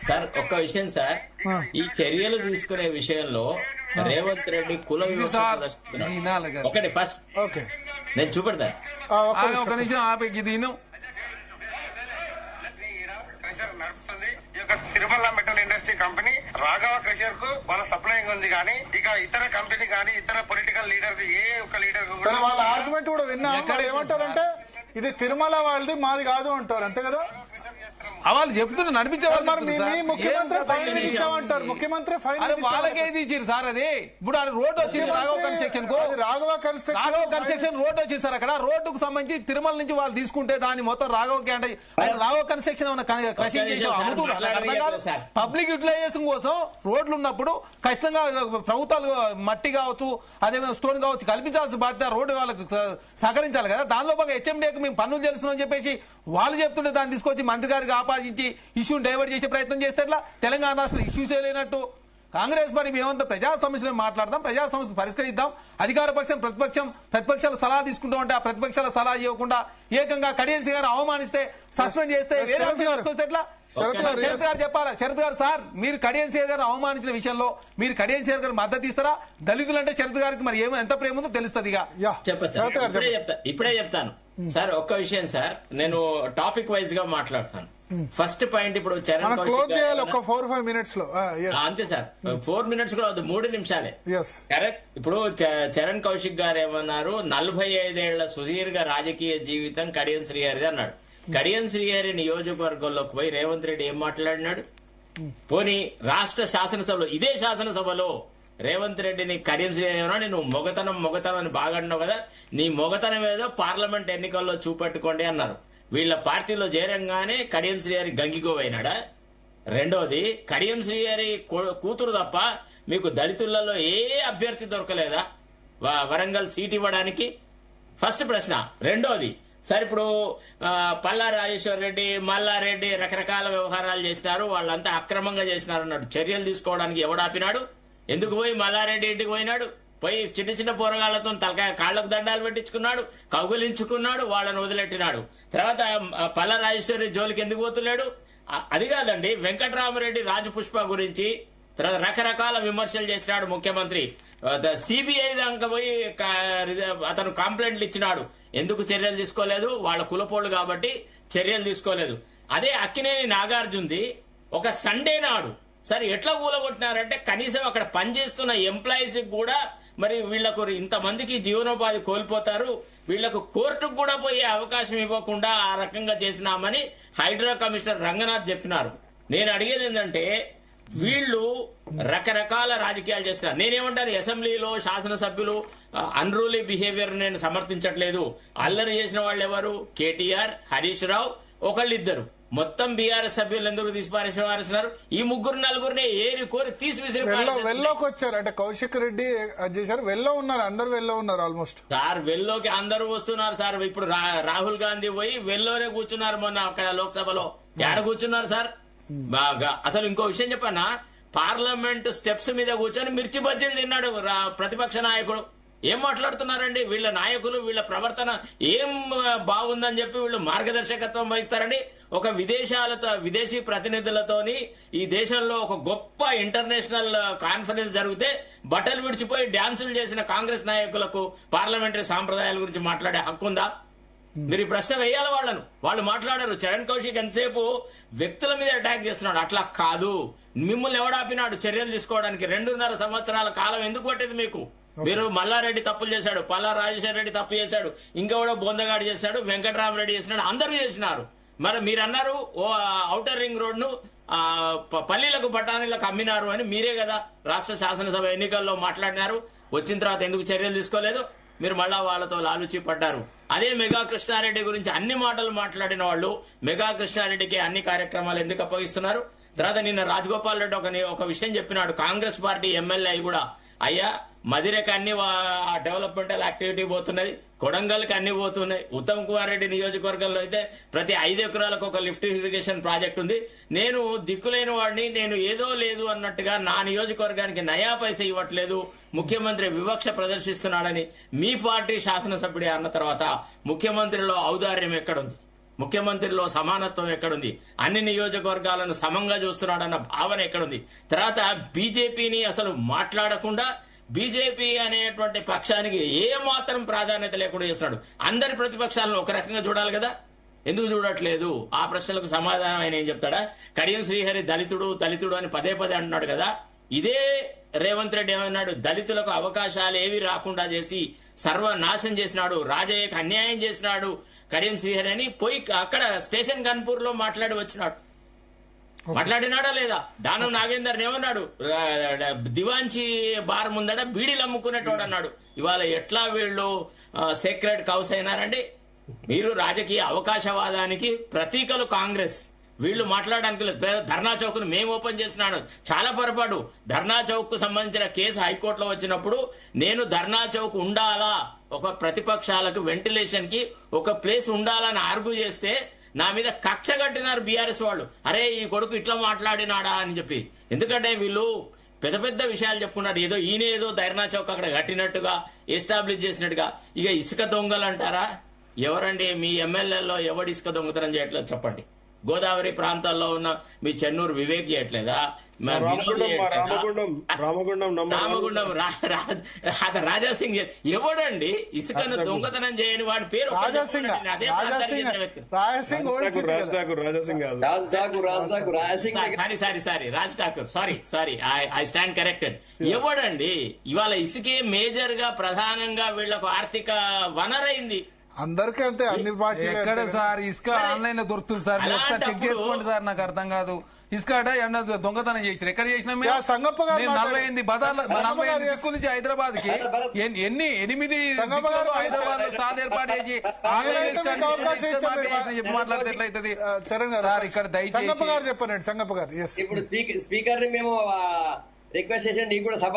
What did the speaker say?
Sir ఒక్క విషయం sir, ఈ చర్యలు తీసుకునే విషయంలో రేవంత్ రెడ్డి కుల ఒకటి ఫస్ట్ నేను చూపెడతా ఒక నిమిషం ఆపి దీని Tirumala metal industry company Raghava crusher కు వాళ్ళ సప్లైంగ్ ఉంది కానీ ఇక ఇతర కంపెనీ కానీ ఇతర పొలిటికల్ లీడర్ ఏ ఒక్క లీడర్ వాళ్ళ ఆర్గ్యుమెంట్ కూడా విన్నా. ఏమంటారంటే ఇది తిరుమల వాళ్ళది మాది కాదు అంటారు, అంతే కదా? వాళ్ళు చెప్తున్నారు నడిపించేవాళ్ళు ముఖ్యమంత్రి ఫైన్ ఇచ్చామంటారు. ముఖ్యమంత్రి ఫైన్ వాళ్ళకేది ఇచ్చారు సార్? అది ఇప్పుడు రోడ్ వచ్చింది రాఘవ కన్స్ట్రక్షన్ కు, రాఘవ కన్స్ట్రక్షన్ రోడ్ వచ్చింది సార్. అక్కడ రోడ్డుకు సంబంధించి తిరుమల నుంచి వాళ్ళు తీసుకుంటే దాన్ని మొత్తం రాఘవకి అంటే రాఘవ కన్స్ట్రక్షన్ క్రషింగ్ చేసి అమ్ముతున్నారు. పబ్లిక్ యూటిలైజేషన్ కోసం రోడ్లు ఉన్నప్పుడు ఖచ్చితంగా ప్రభుత్వాలు మట్టి కావచ్చు, అదేవిధంగా స్టోన్ కావచ్చు కల్పించాల్సిన బాధ్యత రోడ్డు వాళ్ళకి సహకరించాలి కదా. దానిలో బాగా హెచ్ఎండికి మేము పన్నులు తెలుస్తున్నామని చెప్పేసి వాళ్ళు చెప్తుంటే దాన్ని తీసుకొచ్చి మంత్రి గారికి ఆపాదించి ఇష్యూని డైవర్ట్ చేసే ప్రయత్నం చేస్తే ఎట్లా? తెలంగాణ రాష్ట్రంలో ఇష్యూసే లేనట్టు కాంగ్రెస్ పార్టీ మేమంతా ప్రజా సమస్యలను మాట్లాడదాం, ప్రజా సమస్యలు పరిష్కరిద్దాం. అధికార పక్షం ప్రతిపక్షాల సలహా తీసుకుంటూ ఉంటే ఆ ప్రతిపక్షాల సలహా ఇవ్వకుండా ఏకంగా కడియం సింగ్ గారు అవమానిస్తే సస్పెండ్ చేస్తే ఎట్లా? శరత్ గారు చెప్పాలా? శరత్ గారు సార్, మీరు కడియం సింగ్ గారు అవమానించిన విషయంలో మీరు కడియం సింగ్ గారు మద్దతు ఇస్తారా? దళితులు అంటే శరత్ గారికి మరి ఎంత ప్రేమ ఉందో తెలుస్తుంది. ఇప్పుడే చెప్తాను సార్. ఒక్క విషయం సార్, నేను టాపిక్ వైజ్ గా మాట్లాడతాను. ఫస్ట్ పాయింట్, ఇప్పుడు చరణ్ అంతే సార్, 4 minutes కూడా 3 నిమిషాలే కరెక్ట్. ఇప్పుడు చరణ్ కౌశిక్ గారు ఏమన్నారు? 45 ఏళ్ల సుదీర్ఘ రాజకీయ జీవితం కడియం శ్రీహరి అన్నాడు. కడియం శ్రీహరి నియోజకవర్గంలోకి పోయి రేవంత్ రెడ్డి ఏం మాట్లాడినాడు? పోనీ రాష్ట్ర శాసనసభలో, ఇదే శాసనసభలో రేవంత్ రెడ్డిని కడియం శ్రీహరి నువ్వు మొగతనం అని బాగా అన్నావు కదా, నీ మొగతనం ఏదో పార్లమెంట్ ఎన్నికల్లో చూపెట్టుకోండి అన్నారు. వీళ్ళ పార్టీలో చేరంగానే కడియం శ్రీహరి గంగిగోవైనాడా? రెండోది, కడియం శ్రీహరి కూతురు తప్ప మీకు దళితులలో ఏ అభ్యర్థి దొరకలేదా వరంగల్ సీట్ ఇవ్వడానికి? ఫస్ట్ ప్రశ్న. రెండోది, సరే ఇప్పుడు పల్లా రాజేశ్వర్ రెడ్డి, మల్లారెడ్డి రకరకాల వ్యవహారాలు చేసినారు, వాళ్ళంతా అక్రమంగా చేసినారు అన్నాడు. చర్యలు తీసుకోవడానికి ఎవడాపినాడు? ఎందుకు పోయి మల్లారెడ్డి ఇంటికి పోయినాడు? పోయి చిన్న పోరగాళ్లతో తలకాయ కాళ్లకు దండాలు పెట్టించుకున్నాడు, కౌగులించుకున్నాడు, వాళ్ళని వదిలెట్టినాడు. తర్వాత పల్ల రాజేశ్వరి జోలికి ఎందుకు పోతున్నాడు? అది కాదండి, వెంకటరామరెడ్డి రాజపుష్ప గురించి తర్వాత రకరకాల విమర్శలు చేసినాడు ముఖ్యమంత్రి. సిబిఐ దాకా పోయి అతను కంప్లైంట్లు ఇచ్చినాడు. ఎందుకు చర్యలు తీసుకోలేదు? వాళ్ళ కులపోళ్ళు కాబట్టి చర్యలు తీసుకోలేదు. అదే అక్కినేని నాగార్జునది ఒక సండే నాడు సరే ఎట్లా కూలగొట్టినారంటే, కనీసం అక్కడ పనిచేస్తున్న ఎంప్లాయీస్ కూడా మరి వీళ్లకు ఇంతమందికి జీవనోపాధి కోల్పోతారు, వీళ్లకు కోర్టుకు కూడా పోయే అవకాశం ఇవ్వకుండా ఆ రకంగా చేసినామని హైడ్రా కమిషనర్ రంగనాథ్ చెప్పినారు. నేను అడిగేది ఏంటంటే, వీళ్ళు రకరకాల రాజకీయాలు చేస్తున్నారు. నేనేమంటాను, అసెంబ్లీలో శాసనసభ్యులు అన్రూలీ బిహేవియర్ నేను సమర్థించట్లేదు. అల్లరి చేసిన వాళ్ళు ఎవరు? కేటీఆర్, హరీష్ రావు, ఒకళ్ళిద్దరు. మొత్తం బీఆర్ఎస్ సభ్యులు ఎందుకు తీసిపారేసినారు? ఈ 3-4 ఏరి కోరి తీసి వెల్లోకి వచ్చారు. అంటే కౌశిక్ రెడ్డి చేశారు, వెల్లో ఉన్నారు, అందరు వెల్లో ఉన్నారు ఆల్మోస్ట్. సార్ వెల్లోకి అందరూ వస్తున్నారు సార్. ఇప్పుడు రాహుల్ గాంధీ పోయి వెల్లోనే కూర్చున్నారు మొన్న అక్కడ లోక్సభలో. ఏడ కూర్చున్నారు సార్? బాగా అసలు ఇంకో విషయం చెప్పన్నా, పార్లమెంట్ స్టెప్స్ మీద కూర్చొని మిర్చి బజ్జీలు తిన్నాడు ప్రతిపక్ష నాయకుడు. ఏం మాట్లాడుతున్నారండి? వీళ్ళ నాయకులు వీళ్ళ ప్రవర్తన ఏం బాగుందని చెప్పి వీళ్ళు మార్గదర్శకత్వం వహిస్తారండి. ఒక విదేశీ ప్రతినిధులతోని ఈ దేశంలో ఒక గొప్ప ఇంటర్నేషనల్ కాన్ఫరెన్స్ జరిగితే బట్టలు విడిచిపోయి డ్యాన్సులు చేసిన కాంగ్రెస్ నాయకులకు పార్లమెంటరీ సాంప్రదాయాల గురించి మాట్లాడే హక్కు ఉందా? మీరు ఈ ప్రశ్న వేయాలి వాళ్ళను. వాళ్ళు మాట్లాడారు. చరణ్ కౌశిక్ ఎంతసేపు వ్యక్తుల మీద అటాక్ చేస్తున్నాడు. అట్లా కాదు. మిమ్మల్ని ఎవడాపినాడు చర్యలు తీసుకోవడానికి? 2.5 సంవత్సరాల కాలం ఎందుకు పట్టేది మీకు? మీరు మల్లారెడ్డి తప్పులు చేశాడు, పల్లా రాజేశ్వర రెడ్డి తప్పు చేశాడు, ఇంకెవడో బొందగాడు చేశాడు, వెంకటరామరెడ్డి చేసినాడు, అందరూ చేసినారు. మరి మీరు అన్నారు ఔటర్ రింగ్ రోడ్ ను పల్లీలకు బఠానీలకు అమ్మినారు అని. మీరే కదా రాష్ట్ర శాసనసభ ఎన్నికల్లో మాట్లాడినారు. వచ్చిన తర్వాత ఎందుకు చర్యలు తీసుకోలేదు? మీరు మళ్ళా వాళ్ళతో లాలుచి పడ్డారు. అదే మెగా కృష్ణారెడ్డి గురించి అన్ని మాటలు మాట్లాడిన వాళ్ళు మెగా కృష్ణారెడ్డికి అన్ని కార్యక్రమాలు ఎందుకు అప్పగిస్తున్నారు? తర్వాత నిన్న రాజగోపాల్ రెడ్డి ఒక విషయం చెప్పినాడు. కాంగ్రెస్ పార్టీ ఎమ్మెల్యే కూడా, అయ్యా మదిరకు అన్ని డెవలప్మెంటల్ యాక్టివిటీ పోతున్నది, కొడంగల్కి అన్ని పోతున్నాయి. ఉత్తమ్ కుమార్ రెడ్డి నియోజకవర్గంలో అయితే ప్రతి 5 ఎకరాలకు ఒక లిఫ్ట్ ఇరిగేషన్ ప్రాజెక్ట్ ఉంది. నేను దిక్కులేని వాడిని, నేను ఏదో లేదు అన్నట్టుగా నా నియోజకవర్గానికి నయా పైసా ఇవ్వట్లేదు, ముఖ్యమంత్రి వివక్ష ప్రదర్శిస్తున్నాడని మీ పార్టీ శాసనసభ్యుడే అన్న తర్వాత ముఖ్యమంత్రిలో ఔదార్యం ఎక్కడుంది? ముఖ్యమంత్రిలో సమానత్వం ఎక్కడుంది, అన్ని నియోజకవర్గాలను సమంగా చూస్తున్నాడన్న భావన ఎక్కడుంది? తర్వాత బీజేపీని అసలు మాట్లాడకుండా బీజేపీ అనేటువంటి పక్షానికి ఏ మాత్రం ప్రాధాన్యత లేకుండా చేస్తున్నాడు. అందరి ప్రతిపక్షాలను ఒక రకంగా చూడాలి కదా, ఎందుకు చూడట్లేదు? ఆ ప్రశ్నలకు సమాధానం ఆయన ఏం చెప్తాడా? కడియం శ్రీహరి దళితుడు దళితుడు అని పదే పదే అంటున్నాడు కదా. ఇదే రేవంత్ రెడ్డి ఏమన్నాడు? దళితులకు అవకాశాలు ఏవి రాకుండా చేసి సర్వనాశం చేసినాడు, రాజయ్యకు అన్యాయం చేసినాడు కడియం శ్రీహరి అని పోయి అక్కడ స్టేషన్ గన్పూర్ లో మాట్లాడి వచ్చినాడు. మాట్లాడినాడా లేదా? దానం నాగేందర్ ఏమన్నాడు? దివాంచి బార్ ముందట బీడీలు అమ్ముకునేటోడు అన్నాడు. ఇవాళ ఎట్లా వీళ్ళు సేక్రెడ్ కౌస్ అయినారండి? మీరు రాజకీయ అవకాశవాదానికి ప్రతీకలు కాంగ్రెస్. వీళ్ళు మాట్లాడడానికి లేదు. ధర్నా చౌక్ ను మేము ఓపెన్ చేసినాడు, చాలా పొరపాటు. ధర్నా చౌక్ కు సంబంధించిన కేసు హైకోర్టులో వచ్చినప్పుడు నేను ధర్నా చౌక్ ఉండాలా, ఒక ప్రతిపక్షాలకు వెంటిలేషన్ కి ఒక ప్లేస్ ఉండాలని ఆర్గ్యూ చేస్తే నా మీద కక్ష కట్టినారు బీఆర్ఎస్ వాళ్ళు. అరే ఈ కొడుకు ఇట్లా మాట్లాడినాడా అని చెప్పి. ఎందుకంటే వీళ్ళు పెద్ద పెద్ద విషయాలు చెప్పుకున్నారు. ఏదో ఈయన ఏదో ధర్నా చౌక్ అక్కడ కట్టినట్టుగా ఎస్టాబ్లిష్ చేసినట్టుగా. ఇక ఇసుక దొంగలు అంటారా? ఎవరండి మీ ఎమ్మెల్యేలో ఎవడు ఇసుక దొంగతనం చేయట్లేదు చెప్పండి? గోదావరి ప్రాంతాల్లో ఉన్న మీ చెన్నూరు వివేక్ చేయట్లేదా? రామగుండం రాజాసింగ్ ఎవడండి ఇసుకను దొంగతనం చేయని వాడి పేరు? Sorry Raj Thakur, sorry I stand corrected. ఎవడండి ఇవాళ ఇసుకే మేజర్ గా ప్రధానంగా వీళ్లకు ఆర్థిక వనరైంది. అందరికీ అంతే, అన్ని పార్టీలు. ఎక్కడ సార్ ఇసుక ఆన్లైన్ లో దొరుకుతుంది సార్, మీరు ఒకసారి చెక్ చేసుకోండి సార్. నాకు అర్థం కాదు, ఇసుక దొంగతనం చేసారు. ఎక్కడ చేసినా 48 బజార్ల 45 దిక్కుల నుంచి హైదరాబాద్ కి 8 హైదరాబాద్ లో స్టాల్ ఏర్పాటు చేసి చెప్పి మాట్లాడితే ఎట్లయితుంది సార్? ఇక్కడ దయచేసి చెప్పండి సంగప్ప గారు. ఇప్పుడు స్పీకర్ ని మేము రిక్వెస్ట్ చేసి నీకు కూడా సభ